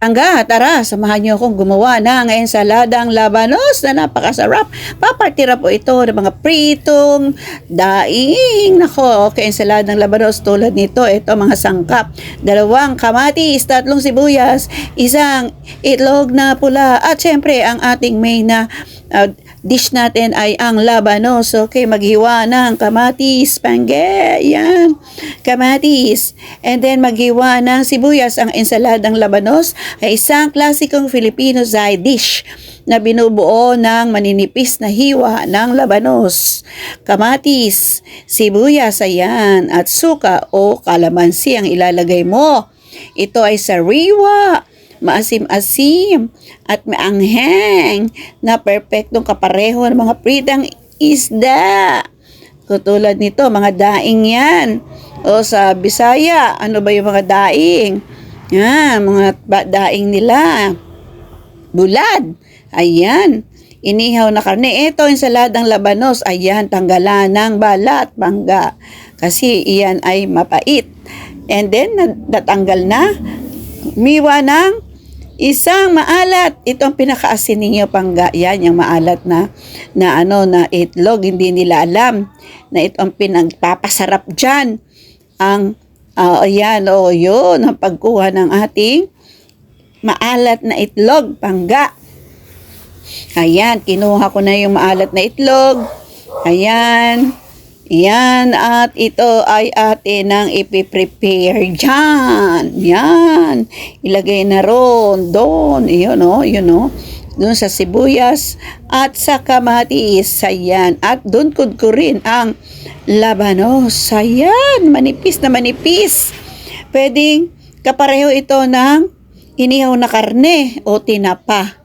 Tangga, tara, samahan niyo akong gumawa ng ensaladang labanos na napakasarap. Papartira po ito ng mga pritong daing. Nako, okay, ensaladang labanos tulad nito. Ito mga sangkap. 2 kamatis, 3 sibuyas, 1 itlog na pula. At syempre, ang ating main na dish natin ay ang labanos. Okay, maghiwa ng kamatis, pangge, yan, kamatis. And then maghiwa ng sibuyas. Ang ensaladang labanos ay isang klasikong Filipino side dish na binubuo ng maninipis na hiwa ng labanos, kamatis, sibuyas, ayan, at suka o kalamansi ang ilalagay mo. Ito ay sariwa, maasim-asim at maanghang na perpektong kapareho ng mga pritang isda. Katulad nito, mga daing yan. O sa Bisaya, ano ba yung mga daing? Yan, mga daing nila. Bulad. Ayan. Inihaw na karne. Ito, ensaladang labanos. Ayan, tanggalan ng balat, bangga. Kasi iyan ay mapait. And then, natanggal na. Miwa ng isang maalat. Ito ang pinakaasin ninyo, pangga. Yan, yung maalat na itlog. Hindi nila alam na ito ang pinagpapasarap dyan. Ayan, yun, ang pagkuha ng ating maalat na itlog, pangga. Ayan, kinuha ko na yung maalat na itlog. Ayan. Yan, at ito ay atin nang ipiprepare dyan. Yan. Ilagay na ron doon. Yun o. Doon sa sibuyas at sa kamatis. Ayan. At doon ko rin ang labanos. Ayan. Manipis na manipis. Pwedeng kapareho ito ng inihaw na karne o tinapa.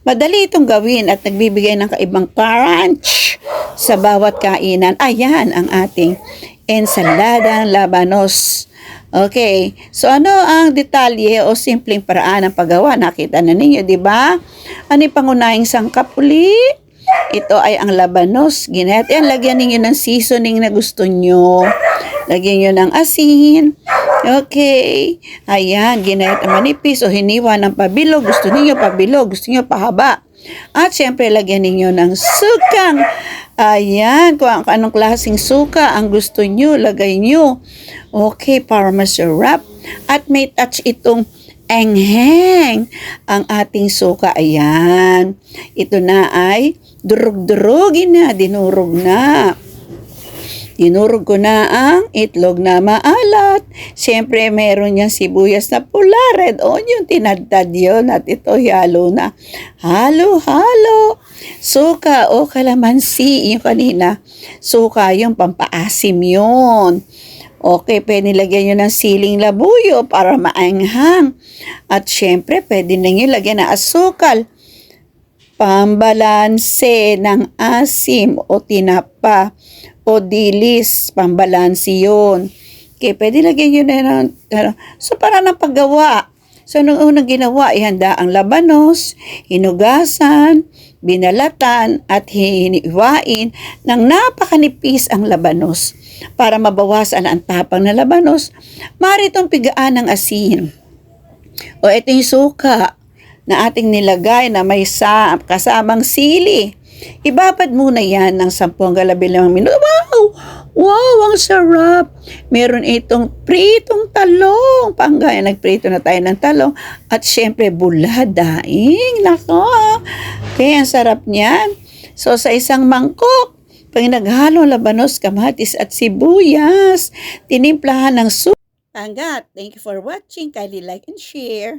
Madali itong gawin at nagbibigay ng kaibang crunch sa bawat kainan. Ayan ang ating ensaladang labanos. Okay, so ano ang detalye o simpleng paraan ng paggawa? Nakita na ninyo, di ba? Ano yung pangunahing sangkap uli? Ito ay ang labanos. Ginayat. Ayan, lagyan ninyo ng seasoning na gusto nyo. Lagyan nyo ng asin. Okay. Ayan, ginayat na manipis o hiniwa ng pabilog. Gusto niyo pabilog, gusto niyo pahaba. At syempre, lagyan ninyo ng sukang. Ayan, kung anong klaseng suka ang gusto niyo, lagay niyo. Okay, para masarap. At may touch itong engheng ang ating suka. Ayan. Ito na ay durug-durugin na, dinurog na. Dinurog ko na ang itlog na maalat. Siyempre, meron niyang sibuyas na pula, red onion, tinadtad yun. At ito, halo na. Halo. Suka o kalamansi. Yung kanina, suka yung pampaasim yun. Okay, pwede lagyan nyo ng siling labuyo para maanghang. At siyempre, pwede na nyo lagyan ng asukal. Pambalanse ng asim o tinapa o dilis, pambalansi yun. Okay, pwede lagyan nyo na so, para ng paggawa. So, nung unang ginawa, ihanda ang labanos, hinugasan, binalatan, at hiniwain ng napakanipis ang labanos. Para mabawasan ang tapang na labanos, maaari itong pigaan ng asin. O ito yung suka na ating nilagay na may kasamang sili. Ibabad muna yan ng 10 hanggang 15 minuto. Wow, ang sarap. Meron itong pritong talong. Panggaya, nagprito na tayo ng talong. At syempre, bulad, daing. Nako. Okay, ang sarap niyan. So, sa isang mangkok, pag naghalo labanos, kamatis at sibuyas, tinimplahan ng suka. Thank you for watching. Kindly like and share.